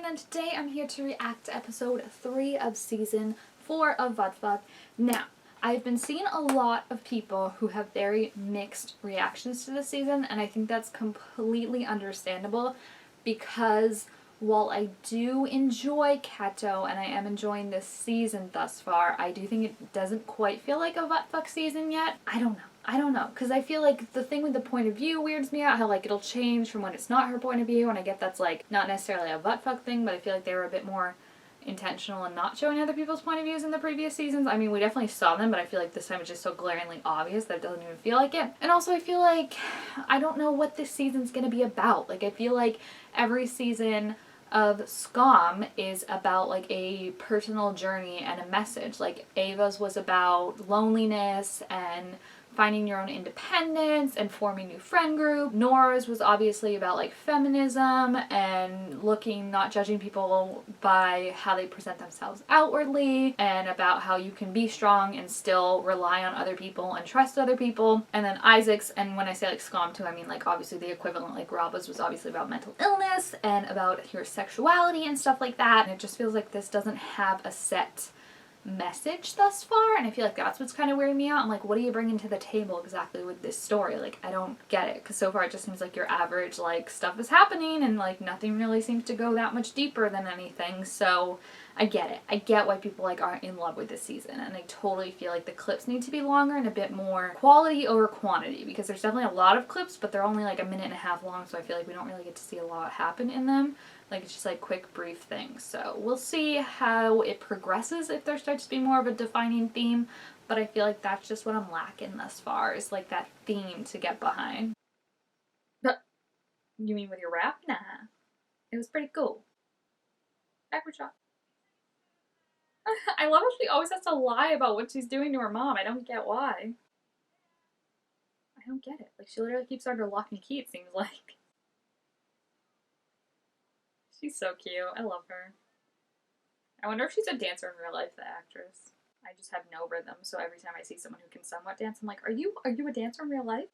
and today I'm here to react to episode 3 of season 4 of WTFock. Now, I've been seeing a lot of people who have very mixed reactions to this season, and I think that's completely understandable because while I do enjoy Kato and I am enjoying this season thus far, I do think it doesn't quite feel like a WTFock season yet. I don't know, because I feel like the thing with the point of view weirds me out, how like it'll change from when it's not her point of view, and I get that's like not necessarily a WTFock thing, but I feel like they were a bit more intentional and not showing other people's point of views in the previous seasons. I mean, we definitely saw them, but I feel like this time it's just so glaringly obvious that it doesn't even feel like it. And also I feel like I don't know what this season's gonna be about. Like I feel like every season of Scum is about like a personal journey and a message. Like Ava's was about loneliness and finding your own independence and forming a new friend group. Nora's was obviously about like feminism and not judging people by how they present themselves outwardly, and about how you can be strong and still rely on other people and trust other people. And then Isaac's, and when I say like Scum too, I mean like obviously the equivalent, like Raba's was obviously about mental illness and about your sexuality and stuff like that. And it just feels like this doesn't have a set message thus far, and I feel like that's what's kind of weirding me out. I'm like, what are you bringing to the table exactly with this story? Like, I don't get it, because so far it just seems like your average like stuff is happening and like nothing really seems to go that much deeper than anything. So I get it. I get why people like aren't in love with this season, and I totally feel like the clips need to be longer and a bit more quality over quantity, because there's definitely a lot of clips, but they're only like a minute and a half long, so I feel like we don't really get to see a lot happen in them. Like, it's just like quick, brief things. So we'll see how it progresses, if there starts to be more of a defining theme. But I feel like that's just what I'm lacking thus far, is like that theme to get behind. But you mean with your rap? Nah. It was pretty cool. Backward shot. I love how she always has to lie about what she's doing to her mom. I don't get why. I don't get it. Like, she literally keeps her under lock and key, it seems like. She's so cute. I love her. I wonder if she's a dancer in real life, the actress. I just have no rhythm, so every time I see someone who can somewhat dance, I'm like, are you a dancer in real life?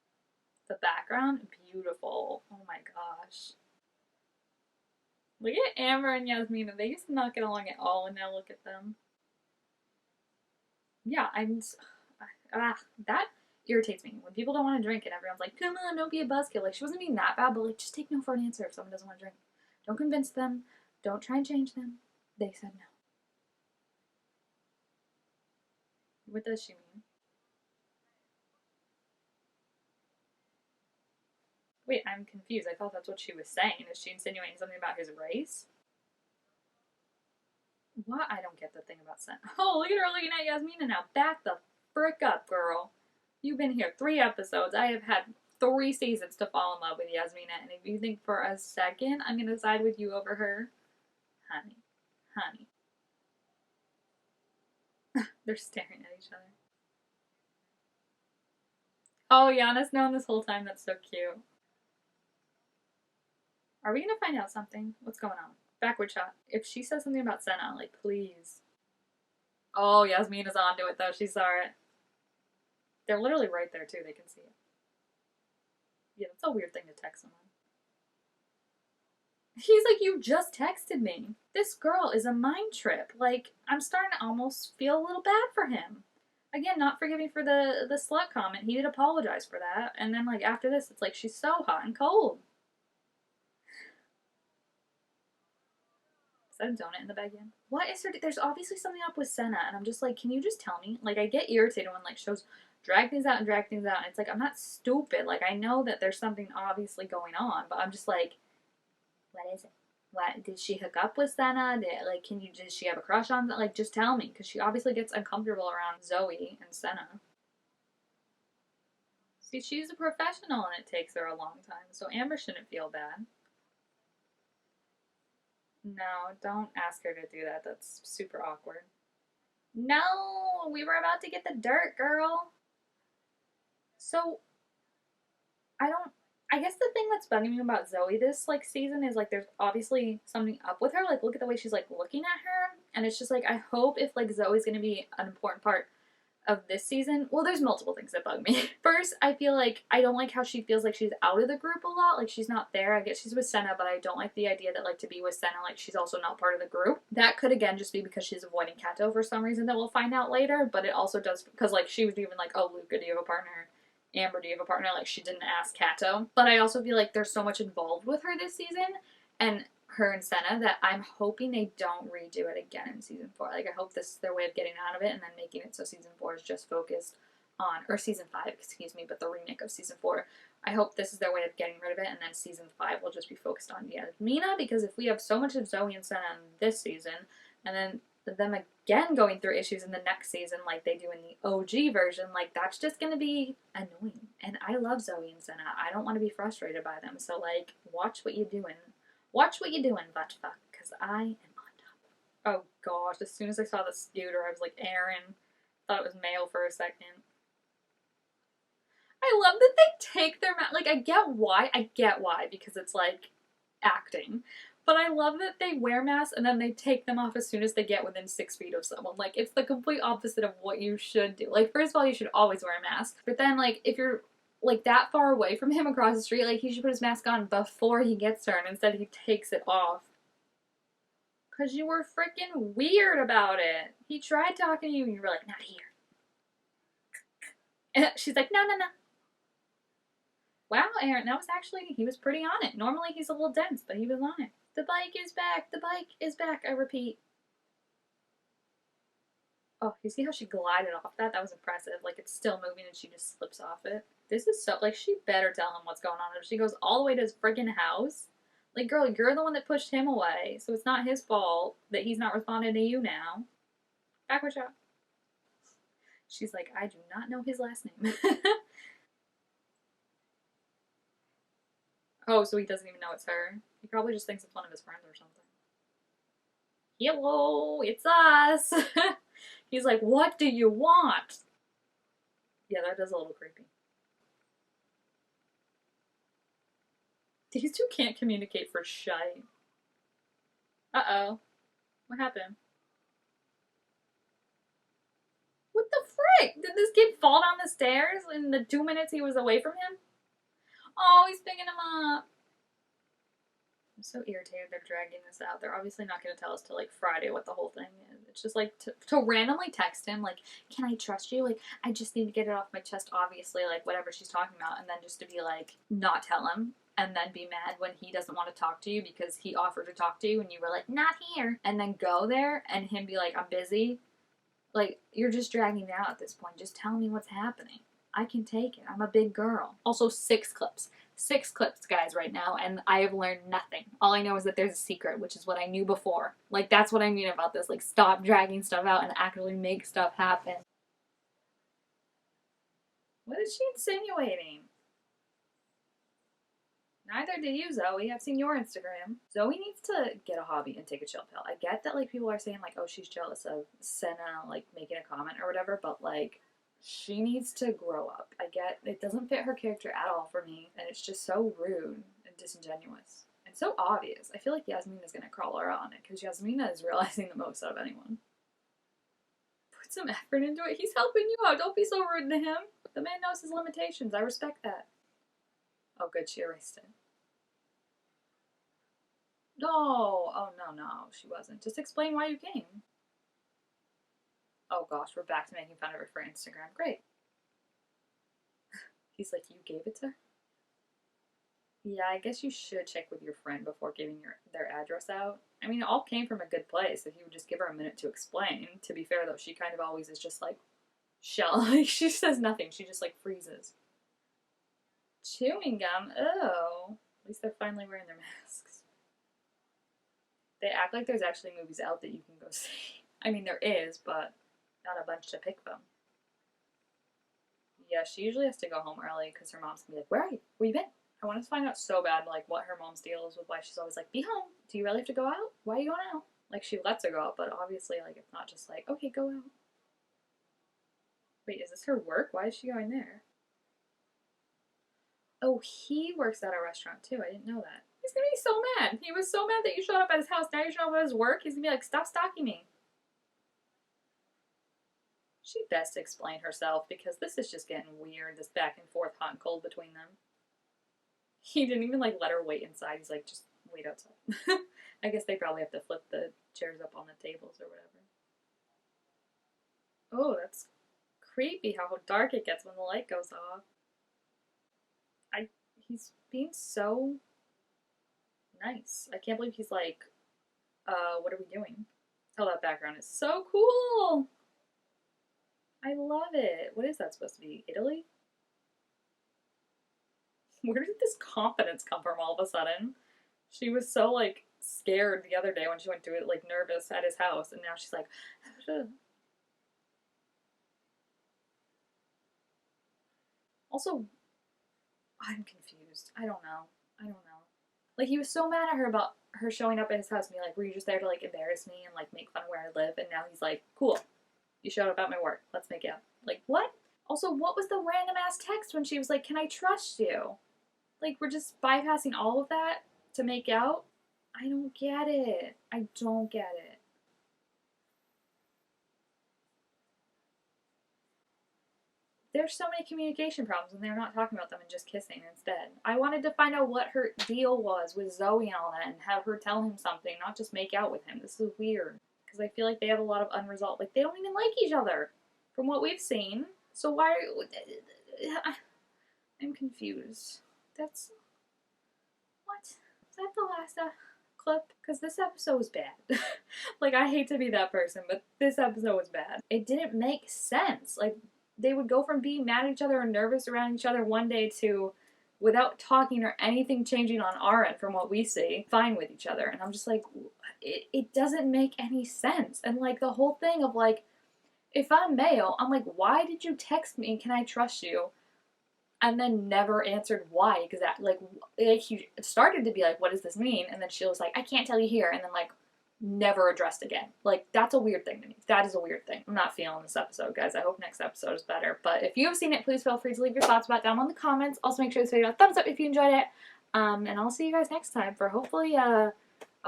The background, beautiful. Oh my gosh. Look at Amber and Yasmina. They used to not get along at all, and now look at them. Yeah, that irritates me. When people don't want to drink and everyone's like, come on, don't be a buzzkill. Like, she wasn't being that bad, but like, just take no for an answer if someone doesn't want to drink. Don't convince them. Don't try and change them. They said no. What does she mean? Wait, I'm confused. I thought that's what she was saying. Is she insinuating something about his race? What? I don't get the thing about Sen. Oh, look at her looking at Yasmina now. Back the frick up, girl. You've been here 3 episodes. I have had 3 seasons to fall in love with Yasmina, and if you think for a second I'm gonna side with you over her, honey, honey. They're staring at each other. Oh, Yana's known this whole time. That's so cute. Are we gonna find out something? What's going on? Backward shot. If she says something about Senna, like, please. Oh, Yasmina's onto it, though. She saw it. They're literally right there, too. They can see it. Yeah, that's a weird thing to text someone. He's like, you just texted me. This girl is a mind trip. Like, I'm starting to almost feel a little bad for him. Again, not forgiving for the slut comment. He did apologize for that. And then, like, after this, it's like, she's so hot and cold. Is that a donut in the bag again? What is there? There's obviously something up with Senna, and I'm just like, can you just tell me? Like, I get irritated when, like, shows drag things out, and it's like, I'm not stupid. Like, I know that there's something obviously going on, but I'm just like, what is it? What, did she hook up with Senna? Did she have a crush on that? Like, just tell me, because she obviously gets uncomfortable around Zoey and Senna. See, she's a professional, and it takes her a long time, so Amber shouldn't feel bad. No, don't ask her to do that. That's super awkward. No, we were about to get the dirt, girl. So, I guess the thing that's bugging me about Zoey this, like, season is, like, there's obviously something up with her. Like, look at the way she's, like, looking at her. And it's just, like, I hope if, like, Zoey's gonna be an important part of this season, well, there's multiple things that bug me. First, I feel like I don't like how she feels like she's out of the group a lot, like she's not there. I guess she's with Senna, but I don't like the idea that like to be with Senna, like she's also not part of the group. That could again just be because she's avoiding Kato for some reason that we'll find out later, but it also does because like she was even like, oh, Luca, do you have a partner? Amber, do you have a partner? Like she didn't ask Kato. But I also feel like there's so much involved with her this season, and her and Senna, that I'm hoping they don't redo it again in season 4. Like, I hope this is their way of getting out of it and then making it so season 4 is just focused on, or season 5, excuse me, but the remake of season 4. I hope this is their way of getting rid of it, and then season 5 will just be focused on Yasmina, because if we have so much of Zoey and Senna in this season, and then them again going through issues in the next season like they do in the OG version, like, that's just gonna be annoying. And I love Zoey and Senna. I don't want to be frustrated by them, so, like, watch what you're doing. Watch what you're doing, WTFock, because I am on top. Oh gosh, as soon as I saw the scooter, I was like, Aaron. Thought it was male for a second. I love that they take their mask. Like, I get why, because it's like acting. But I love that they wear masks and then they take them off as soon as they get within 6 feet of someone. Like, it's the complete opposite of what you should do. Like, first of all, you should always wear a mask. But then, like, if you're like that far away from him across the street, like he should put his mask on before he gets there, and instead he takes it off. Cause you were freaking weird about it. He tried talking to you and you were like, not here. And she's like, no, no, no. Wow, Aaron, that was actually, he was pretty on it. Normally he's a little dense, but he was on it. The bike is back. The bike is back, I repeat. Oh, you see how she glided off that? That was impressive. Like, it's still moving and she just slips off it. This is so, like, she better tell him what's going on. If she goes all the way to his friggin' house, like, girl, you're the one that pushed him away, so it's not his fault that he's not responding to you now. Backward shot. She's like, I do not know his last name. Oh, so he doesn't even know it's her. He probably just thinks it's one of his friends or something. Hello, it's us. He's like, what do you want? Yeah, that is a little creepy. These two can't communicate for shite. Uh-oh. What happened? What the frick? Did this kid fall down the stairs in the 2 minutes he was away from him? Oh, he's picking him up. I'm so irritated they're dragging this out. They're obviously not going to tell us till like Friday what the whole thing is. It's just like to randomly text him, like, can I trust you? Like, I just need to get it off my chest, obviously, like whatever she's talking about. And then just to be like, not tell him. And then be mad when he doesn't want to talk to you because he offered to talk to you and you were like, not here. And then go there and him be like, I'm busy. Like, you're just dragging it out at this point. Just tell me what's happening. I can take it. I'm a big girl. Also, 6 clips. 6 clips, guys, right now, and I have learned nothing. All I know is that there's a secret, which is what I knew before. Like, that's what I mean about this. Like, stop dragging stuff out and actually make stuff happen. What is she insinuating? Neither do you, Zoey. I've seen your Instagram. Zoey needs to get a hobby and take a chill pill. I get that, like, people are saying, like, oh, she's jealous of Senna, like, making a comment or whatever, but, like, she needs to grow up. I get it doesn't fit her character at all for me, and it's just so rude and disingenuous. And so obvious. I feel like Yasmina's gonna crawl her on it, because Yasmina is realizing the most out of anyone. Put some effort into it. He's helping you out. Don't be so rude to him. The man knows his limitations. I respect that. Oh, good, she erased it. No. Oh, no, she wasn't. Just explain why you came. Oh gosh, we're back to making fun of her for Instagram. Great. He's like, you gave it to her? Yeah, I guess you should check with your friend before giving their address out. I mean, it all came from a good place. If you would just give her a minute to explain. To be fair, though, she kind of always is just like, shell. Like, she says nothing. She just, like, freezes. Chewing gum? Oh. At least they're finally wearing their masks. They act like there's actually movies out that you can go see. I mean, there is, but not a bunch to pick from. Yeah, she usually has to go home early because her mom's gonna be like, where are you? Where you been? I want to find out so bad, like, what her mom's deal is with why she's always like, be home. Do you really have to go out? Why are you going out? Like, she lets her go out, but obviously, like, it's not just like, okay, go out. Wait, is this her work? Why is she going there? Oh, he works at a restaurant, too. I didn't know that. He's gonna be so mad. He was so mad that you showed up at his house. Now you showed up at his work. He's gonna be like, stop stalking me. She'd best explain herself because this is just getting weird, this back and forth hot and cold between them. He didn't even like let her wait inside. He's like, just wait outside. I guess they probably have to flip the chairs up on the tables or whatever. Oh, that's creepy how dark it gets when the light goes off. He's being so nice. I can't believe he's like, what are we doing? Oh, that background is so cool! I love it. What is that supposed to be? Italy? Where did this confidence come from all of a sudden? She was so, like, scared the other day when she went to it, like, nervous at his house, and now she's like, also, I'm confused. I don't know. Like, he was so mad at her about her showing up at his house and being like, were you just there to, like, embarrass me and, like, make fun of where I live? And now he's like, cool. You showed up at my work. Let's make out. Like, what? Also, what was the random ass text when she was like, can I trust you? Like, we're just bypassing all of that to make out? I don't get it. I don't get it. There's so many communication problems and they're not talking about them and just kissing instead. I wanted to find out what her deal was with Zoey and all that and have her tell him something, not just make out with him. This is weird. Because I feel like they have a lot of unresolved, like, they don't even like each other from what we've seen. So why, I'm confused. That's, what? Is that the last clip? Because this episode was bad. Like, I hate to be that person, but this episode was bad. It didn't make sense. Like, they would go from being mad at each other and nervous around each other one day to, without talking or anything changing on our end from what we see, fine with each other. And I'm just like, it doesn't make any sense. And like the whole thing of like, if I'm male, I'm like, why did you text me? Can I trust you? And then never answered why. Because that, like he started to be like, what does this mean? And then she was like, I can't tell you here. And then like, never addressed again. Like, that's a weird thing to me. That is a weird thing. I'm not feeling this episode, guys. I hope next episode is better. But if you have seen it, please feel free to leave your thoughts about it down in the comments. Also, make sure this video a thumbs up if you enjoyed it. And I'll see you guys next time for hopefully a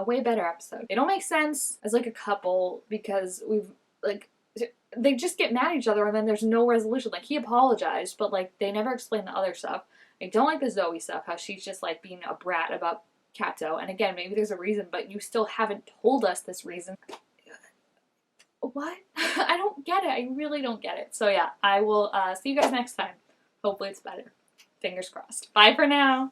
way better episode. They don't make sense as like a couple because we've like they just get mad at each other and then there's no resolution. Like, he apologized, but like they never explain the other stuff. I don't like the Zoey stuff, how she's just like being a brat about Kato. And again, maybe there's a reason, but you still haven't told us this reason. What? I don't get it. I really don't get it. So yeah, I will see you guys next time. Hopefully it's better. Fingers crossed. Bye for now.